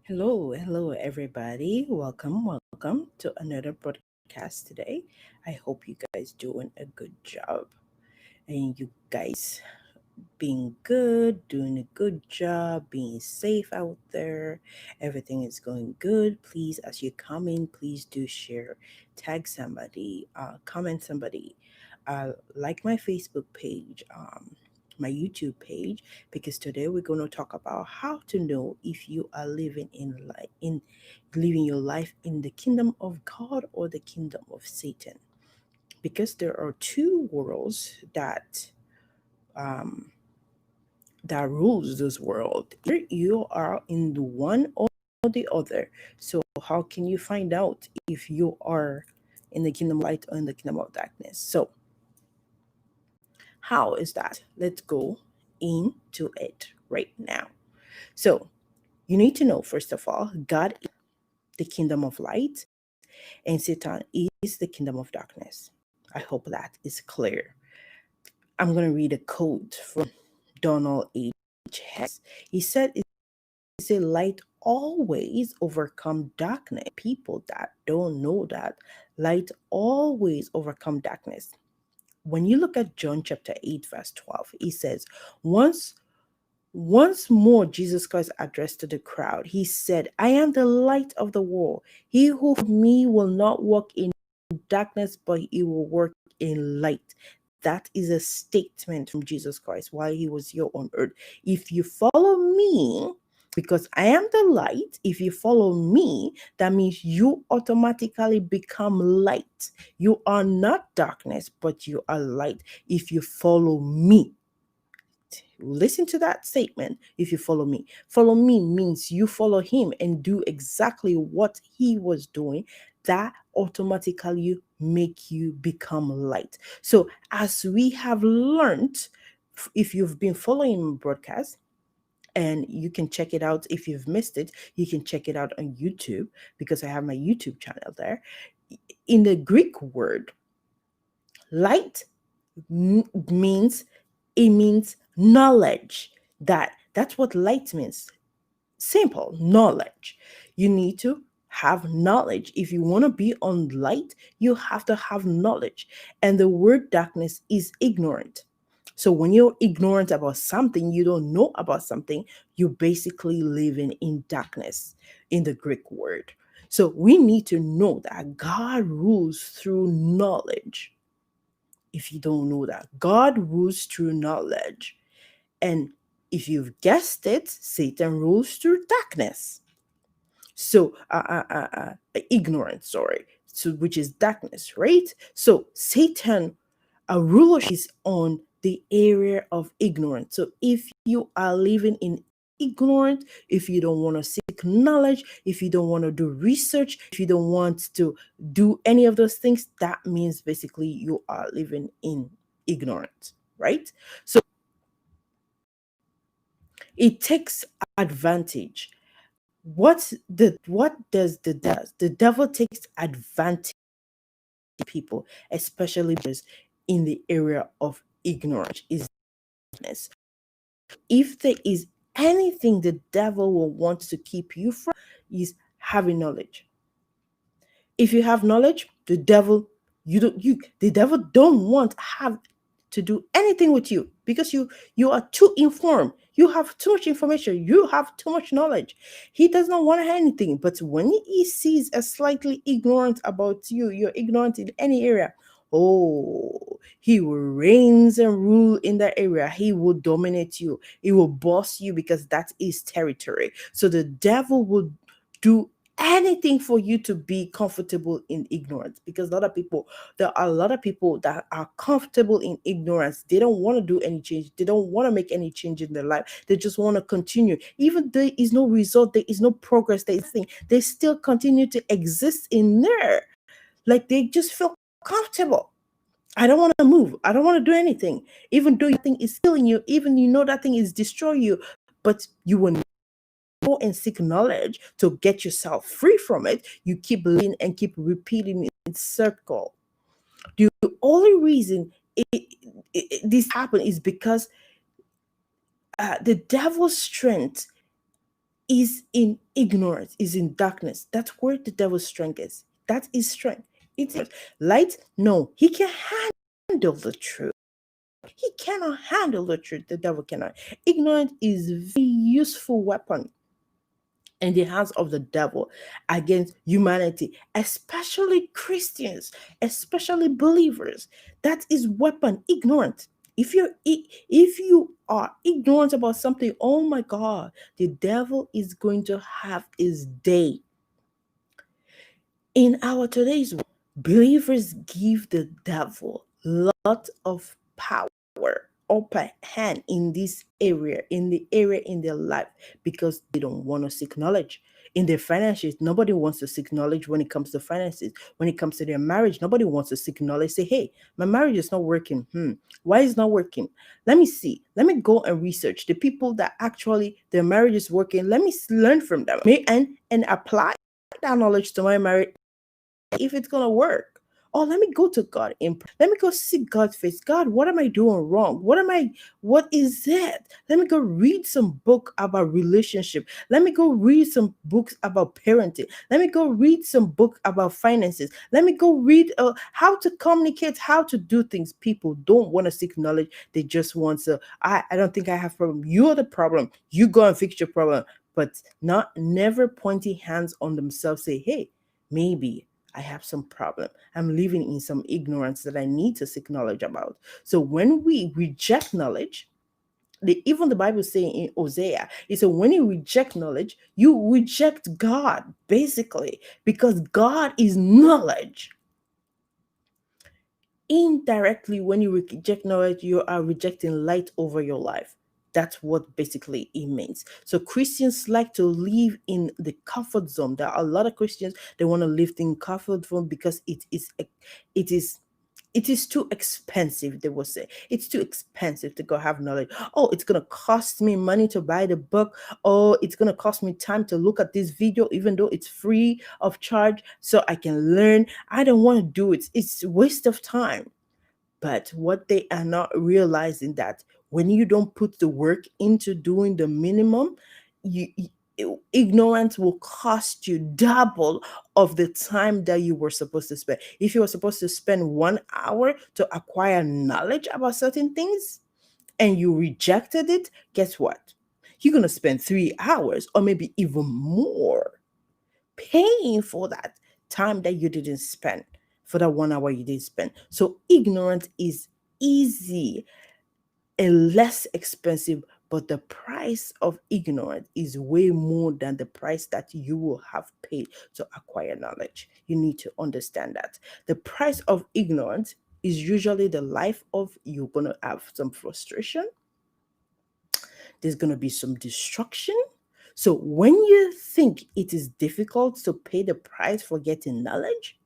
Hello, everybody. Welcome to another broadcast today. I hope you guys doing a good job and you guys being good, doing a good job, being safe out there. Everything is going good. Please, as you come in, please do share, tag somebody, comment somebody, like my Facebook page, my YouTube page, because today we're going to talk about how to know if you are living your life in the kingdom of God or the kingdom of Satan. Because there are two worlds um, that rules this world. Either you are in the one or the other. So how can you find out if you are in the kingdom of light or in the kingdom of darkness? So how is that? Let's go into it right now. So you need to know, first of all, God is the kingdom of light and Satan is the kingdom of darkness. I hope that is clear. I'm going to read a quote from Donald H. Hess. He said, light always overcome darkness. People that don't know that light always overcome darkness. When you look at John chapter 8, verse 12, he says, once once more Jesus Christ addressed to the crowd. He said, I am the light of the world. He who follows me will not walk in darkness, but he will work in light. That is a statement from Jesus Christ while he was here on earth. If you follow me, because I am the light, if you follow me, that means you automatically become light. You are not darkness, but you are light if you follow me. Listen to that statement. If you follow me means you follow him and do exactly what he was doing. That automatically make you become light. So as we have learned, if you've been following broadcast, and you can check it out, if you've missed it, you can check it out on YouTube, because I have my YouTube channel there. In the Greek word, light means, it means knowledge. That's what light means. Simple knowledge. You need to have knowledge. If you want to be on light, you have to have knowledge. And the word darkness is ignorant. So when you're ignorant about something, you don't know about something, you're basically living in darkness in the Greek word. So we need to know that God rules through knowledge. If you don't know that, God rules through knowledge. And if you've guessed it, Satan rules through darkness. So, ignorance, sorry. So, which is darkness, right? So, Satan, a rulership is on the area of ignorance. So, if you are living in ignorant, if you don't want to seek knowledge, if you don't want to do research, if you don't want to do any of those things, that means basically you are living in ignorance, right? So it takes advantage. What does the devil takes advantage of people, especially those in the area of ignorance, is darkness. If there is anything the devil will want to keep you from, is having knowledge. If you have knowledge, the devil don't want have to do anything with you, because you are too informed. You have too much information. You have too much knowledge. He does not want anything. But when he sees a slightly ignorant about you, you're ignorant in any area. Oh, he will reigns and rule in that area. He will dominate you. He will boss you, because that is territory. So the devil will do anything for you to be comfortable in ignorance, because there are a lot of people that are comfortable in ignorance. They don't want to do any change. They don't want to make any change in their life. They just want to continue, even there is no result, there is no progress, there is nothing, they still continue to exist in there, like they just feel comfortable. I don't want to move. I don't want to do anything, even though you think is killing you, even you know that thing is destroying you, but you will go and seek knowledge to get yourself free from it. You keep living and keep repeating in circle. The only reason this happen is because the devil's strength is in ignorance, is in darkness. That's where the devil's strength is. That is strength. It's light. No, he can handle the truth. He cannot handle the truth. The devil cannot. Ignorance is a very useful weapon in the hands of the devil against humanity, especially Christians, especially believers. That is weapon. Ignorant. If you are ignorant about something, oh my God, the devil is going to have his day. In our today's world, believers give the devil lot of power, upper hand in this area, in the area in their life, because they don't want to seek knowledge. In their finances, nobody wants to seek knowledge when it comes to finances. When it comes to their marriage, nobody wants to seek knowledge. Say, hey, my marriage is not working. Why is it not working? Let me see. Let me go and research the people that actually their marriage is working. Let me learn from them and apply that knowledge to my marriage if it's gonna work. Oh, let me go to God in let me go seek God's face. God, what am I doing wrong? What is it? Let me go read some book about relationship. Let me go read some books about parenting. Let me go read some book about finances. Let me go read how to communicate, how to do things. People don't want to seek knowledge. They just want to, I don't think I have problem. You're the problem. You go and fix your problem. But not never pointing hands on themselves, say, hey, maybe I have some problem. I'm living in some ignorance that I need to seek knowledge about. So when we reject knowledge, even the Bible saying in Hosea, it said when you reject knowledge, you reject God, basically, because God is knowledge. Indirectly, when you reject knowledge, you are rejecting light over your life. That's what basically it means. So Christians like to live in the comfort zone. There are a lot of Christians, they want to live in comfort zone because it is it is too expensive. They will say it's too expensive to go have knowledge. Oh, it's gonna cost me money to buy the book. Oh, it's gonna cost me time to look at this video, even though it's free of charge, so I can learn. I don't want to do it. It's a waste of time. But what they are not realizing that when you don't put the work into doing the minimum, ignorance will cost you double of the time that you were supposed to spend. If you were supposed to spend 1 hour to acquire knowledge about certain things and you rejected it, guess what? You're going to spend 3 hours or maybe even more paying for that time that you didn't spend, for that 1 hour you didn't spend. So ignorance is easy and less expensive, but the price of ignorance is way more than the price that you will have paid to acquire knowledge. You need to understand that. The price of ignorance is usually the life of you're going to have some frustration, there's going to be some destruction. So when you think it is difficult to pay the price for getting knowledge,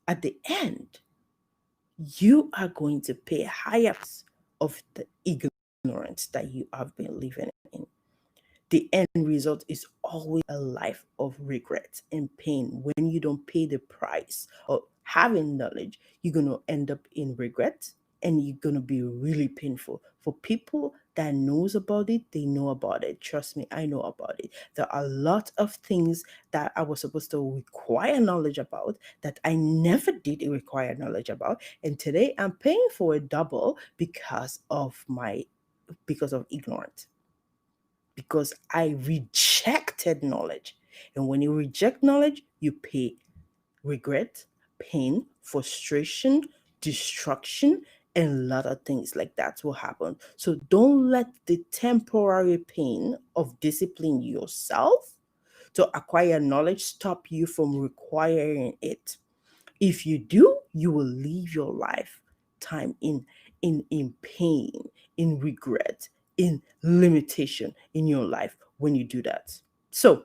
at the end, you are going to pay higher price of the ignorance that you have been living in. The end result is always a life of regret and pain. When you don't pay the price of having knowledge, you're going to end up in regret and you're going to be really painful. For people that knows about it, they know about it. Trust me, I know about it. There are a lot of things that I was supposed to require knowledge about that I never did require knowledge about. And today I'm paying for a double because of ignorance, because I rejected knowledge. And when you reject knowledge, you pay regret, pain, frustration, destruction, and a lot of things like that will happen. So don't let the temporary pain of discipline yourself to acquire knowledge stop you from requiring it. If you do, you will live your life time in pain, in regret, in limitation in your life when you do that. So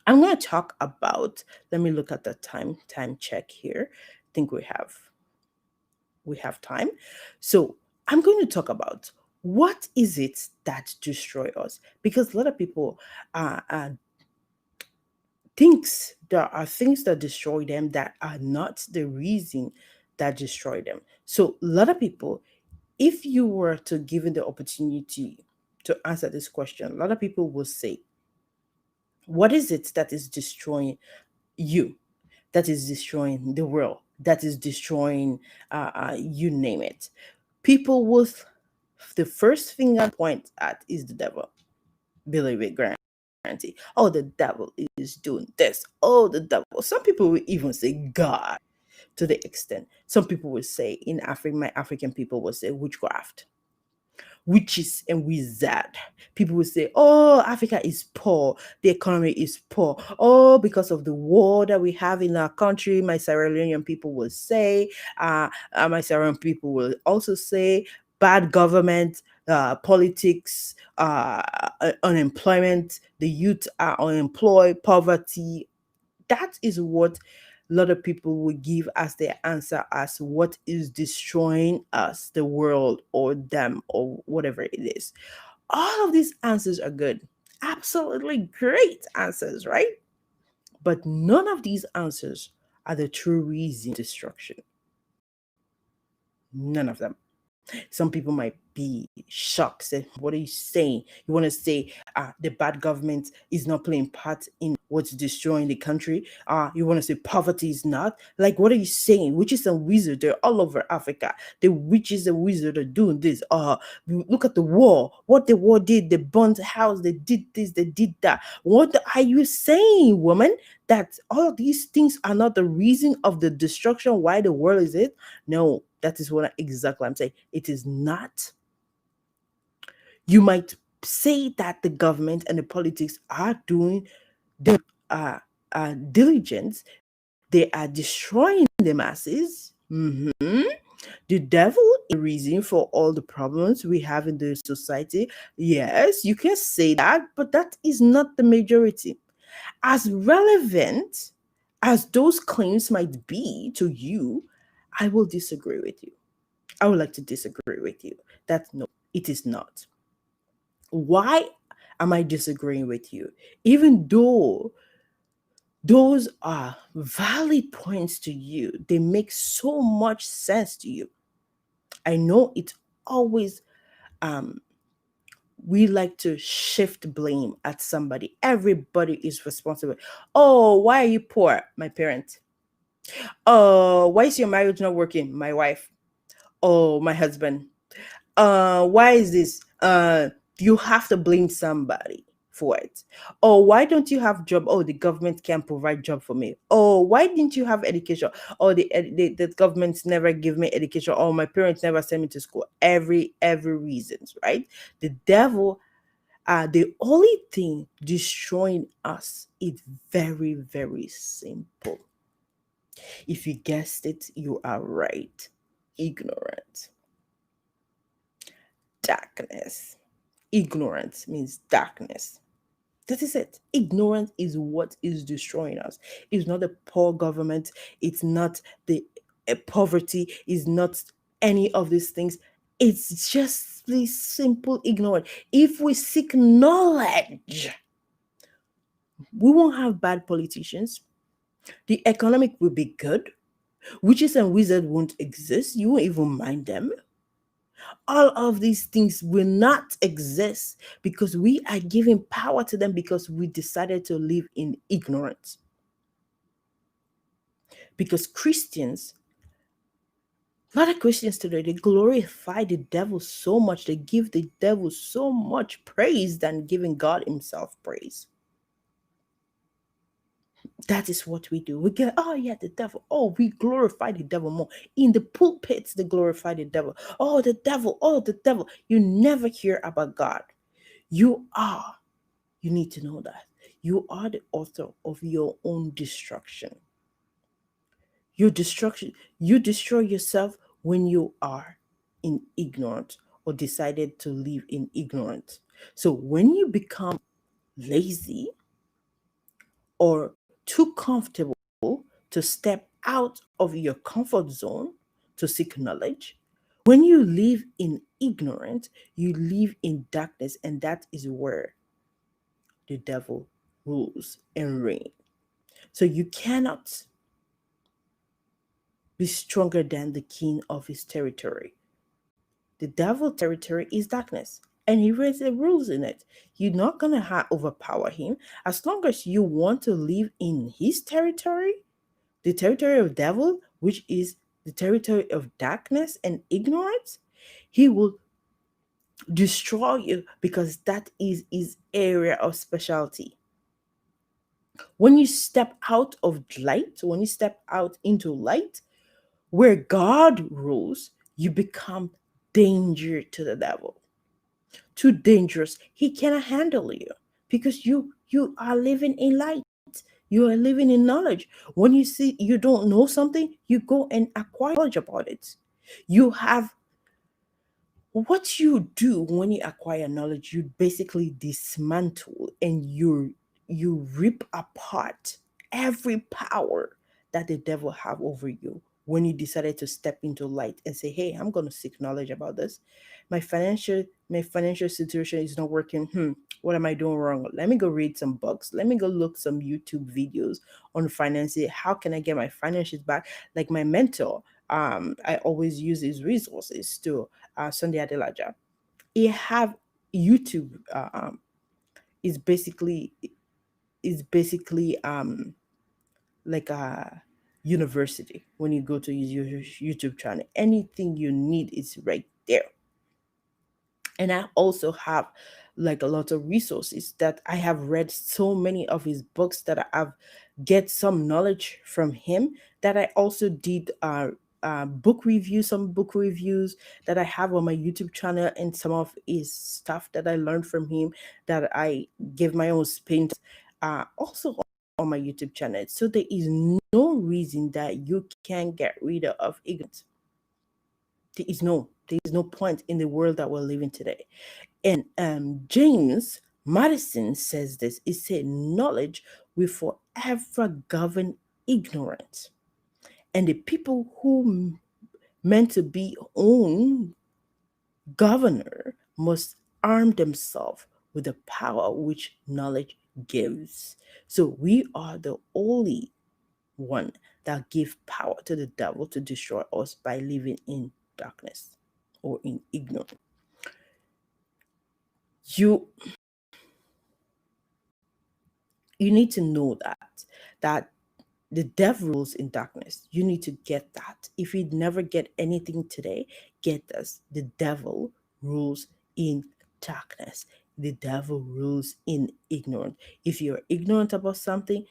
I'm going to talk about, let me look at the time check here. I think we have time. So I'm going to talk about what is it that destroy us, because a lot of people thinks there are things that destroy them that are not the reason that destroy them. So a lot of people, if you were to given the opportunity to answer this question, a lot of people will say, what is it that is destroying you, that is destroying the world, that is destroying, you name it? People will, the first thing I point at is the devil. Believe it, guarantee. Oh, the devil is doing this. Oh, the devil. Some people will even say God, to the extent. Some people will say, in Africa, my African people will say witchcraft, witches and wizard. People will say, oh, Africa is poor, the economy is poor. Oh, because of the war that we have in our country. My Sierra Leonean people will say, my Sierra Leonean people will also say, bad government, politics, unemployment, the youth are unemployed, poverty. That is what a lot of people will give as their answer as what is destroying us, the world, or them, or whatever it is. All of these answers are good. Absolutely great answers, right? But none of these answers are the true reason for destruction. None of them. Some people might be shocked. Say, what are you saying? You want to say the bad government is not playing part in what's destroying the country? You want to say poverty is not? Like, what are you saying? Witches and wizards, they're all over Africa. The witches and wizards are doing this. Look at the war. What the war did, they burnt the house, they did this, they did that. What are you saying, woman? That all of these things are not the reason of the destruction, why the world is it? No, that is what exactly I'm saying. It is not. You might say that the government and the politics are doing their diligence. They are destroying the masses. The devil is the reason for all the problems we have in the society. Yes, you can say that, but that is not the majority. As relevant as those claims might be to you, I will disagree with you. I would like to disagree with you. That no, it is not. Why am I disagreeing with you? Even though those are valid points to you, they make so much sense to you. I know it's always we like to shift blame at somebody. Everybody is responsible. Oh, why are you poor? My parents. Oh, why is your marriage not working? My wife. Oh, my husband. Why is this? You have to blame somebody for it. Oh, why don't you have job? Oh, the government can't provide job for me. Oh, why didn't you have education? Oh, the government never give me education. Oh, my parents never sent me to school. Every reasons, right? The devil, the only thing destroying us is very, very simple. If you guessed it, you are right. Ignorant. Darkness. Ignorance means darkness. That is it. Ignorance is what is destroying us. It's not the poor government. It's not the poverty. It's not any of these things. It's just the simple ignorance. If we seek knowledge, we won't have bad politicians. The economic will be good. Witches and wizards won't exist. You won't even mind them. All of these things will not exist because we are giving power to them because we decided to live in ignorance. Because Christians, a lot of Christians today, they glorify the devil so much, they give the devil so much praise than giving God himself praise. That is what we do. We get, oh yeah, the devil. Oh, we glorify the devil more. In the pulpits, they glorify the devil. Oh, the devil. Oh, the devil. You never hear about God. You need to know that. You are the author of your own destruction. Your destruction, you destroy yourself when you are in ignorance or decided to live in ignorance. So when you become lazy or too comfortable to step out of your comfort zone to seek knowledge, when you live in ignorance, you live in darkness, and that is where the devil rules and reigns. So you cannot be stronger than the king of his territory. The devil territory is darkness. and he raised the rules in it. You're not gonna overpower him as long as you want to live in his territory, the territory of devil, which is the territory of darkness and ignorance. He will destroy you because that is his area of specialty. When you step out of light, when you step out into light, where God rules, you become danger to the devil. Too dangerous. He cannot handle you because you are living in light. You are living in knowledge. When you see you don't know something, you go and acquire knowledge about it. You have what you do when you acquire knowledge, you basically dismantle and you rip apart every power that the devil have over you when you decided to step into light and say, hey, I'm going to seek knowledge about this. My financial situation is not working. What am I doing wrong? Let me go read some books. Let me go look some YouTube videos on finances. How can I get my finances back? Like my mentor, I always use his resources to Sunday Adelaja. He have YouTube. Is basically like a university. When you go to his YouTube channel, anything you need is right there. And I also have like a lot of resources that I have read so many of his books that I have get some knowledge from him, that I also did book reviews, some book reviews that I have on my YouTube channel, and some of his stuff that I learned from him that I give my own spin also on my YouTube channel. So there is no reason that you can get rid of ignorance. There is no point in the world that we're living today. And James Madison says this. He said, knowledge will forever govern ignorance. And the people who meant to be own governor must arm themselves with the power which knowledge gives. So we are the only one that give power to the devil to destroy us by living in darkness or in ignorance. You you need to know that the devil rules in darkness. You need to get that. If you never get anything today, get this. The devil rules in darkness. The devil rules in ignorance. If you're ignorant about something,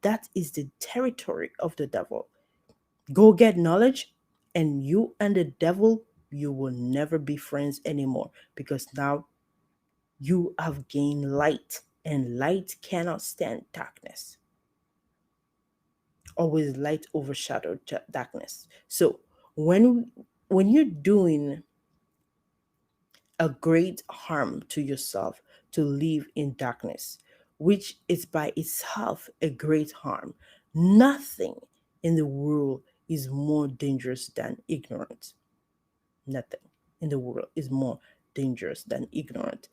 that is the territory of the devil. Go get knowledge, and you and the devil, you will never be friends anymore, because now you have gained light, and light cannot stand darkness. Always light overshadowed darkness. So when you're doing a great harm to yourself to live in darkness, which is by itself a great harm, nothing in the world is more dangerous than ignorance. Nothing in the world is more dangerous than ignorant.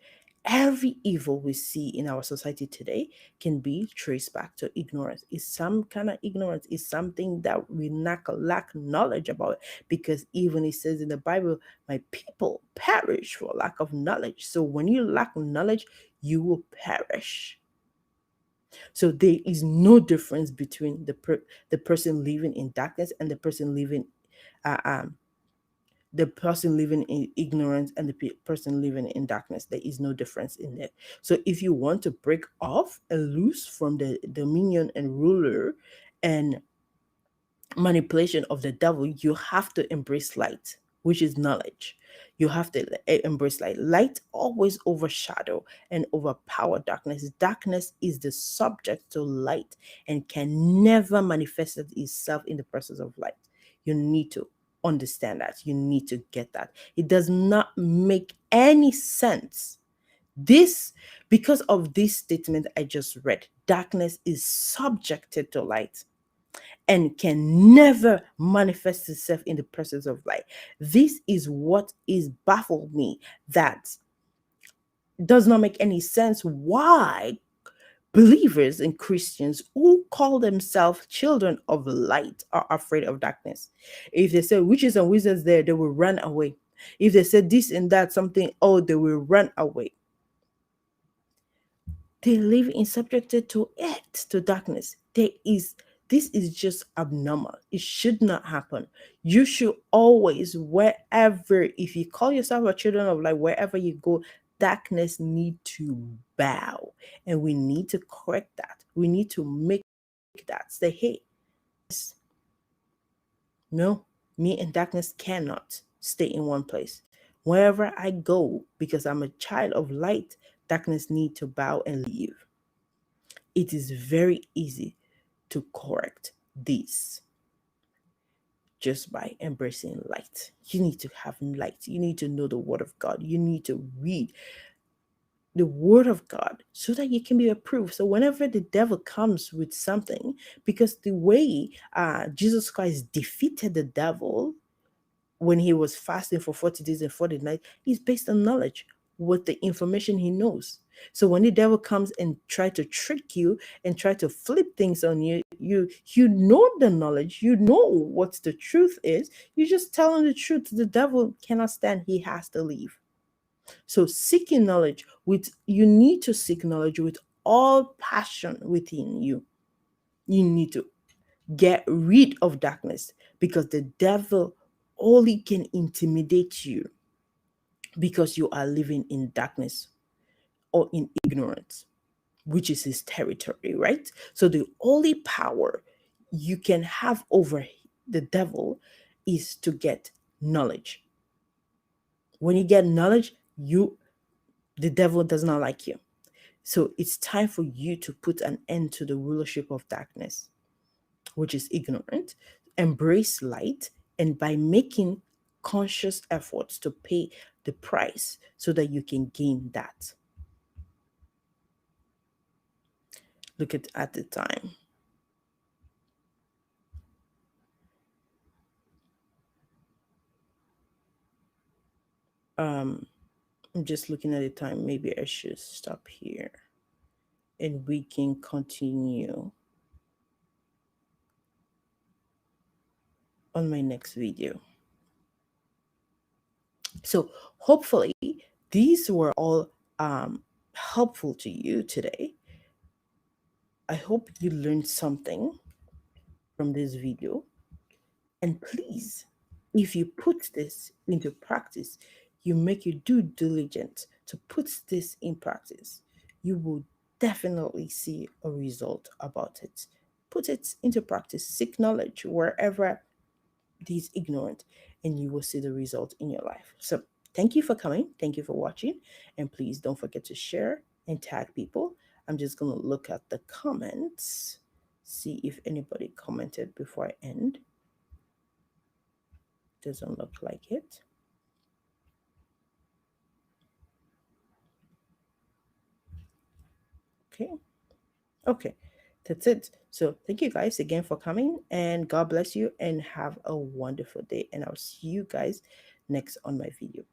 Every evil we see in our society today can be traced back to ignorance. It's some kind of ignorance. It's something that we lack knowledge about, because even it says in the Bible, my people perish for lack of knowledge. So when you lack knowledge, you will perish. So there is no difference between the person living in darkness and uh, um, the person living in ignorance and the person living in darkness. There is no difference in that. So if you want to break off and loose from the dominion and ruler and manipulation of the devil, you have to embrace light, which is knowledge. You have to embrace light. Light always overshadow and overpower darkness. Darkness is the subject to light and can never manifest itself in the presence of light. You need to understand that. You need to get that. It does not make any sense. This, because of this statement I just read, darkness is subjected to light and can never manifest itself in the presence of light. This is what is baffled me, that does not make any sense why believers and Christians who call themselves children of light are afraid of darkness. If they say witches and wizards there, they will run away. If they said this and that, something, oh, they will run away. They live in subjected to it, to darkness. This is just abnormal. It should not happen. You should always, wherever, if you call yourself a children of light, wherever you go, darkness need to bow. And we need to correct that. We need to make that say, hey, no, me and darkness cannot stay in one place. Wherever I go, because I'm a child of light, darkness need to bow and leave. It is very easy to correct this just by embracing light. You need to have light. You need to know the word of God. You need to read the word of God so that you can be approved. So whenever the devil comes with something, because the way Jesus Christ defeated the devil when he was fasting for 40 days and 40 nights, is based on knowledge with the information he knows. So when the devil comes and try to trick you and try to flip things on you, you know the knowledge, you know what the truth is. You just tell him the truth. The devil cannot stand. He has to leave. So seeking knowledge you need to seek knowledge with all passion within you. You need to get rid of darkness, because the devil only can intimidate you because you are living in darkness or in ignorance, which is his territory, right? So the only power you can have over the devil is to get knowledge. When you get knowledge, the devil does not like you. So it's time for you to put an end to the rulership of darkness, which is ignorant. Embrace light, and by making conscious efforts to pay the price so that you can gain that. Look at the time. I'm just looking at the time. Maybe I should stop here and we can continue on my next video. So hopefully these were all helpful to you today. I hope you learned something from this video. And please, if you put this into practice, you make your due diligence to put this in practice, you will definitely see a result about it. Put it into practice, seek knowledge wherever it is ignorant, and you will see the result in your life. So thank you for coming. Thank you for watching. And please don't forget to share and tag people. I'm just going to look at the comments, see if anybody commented before I end. Doesn't look like it. Okay, that's it. So thank you guys again for coming, and God bless you, and have a wonderful day, and I'll see you guys next on my video.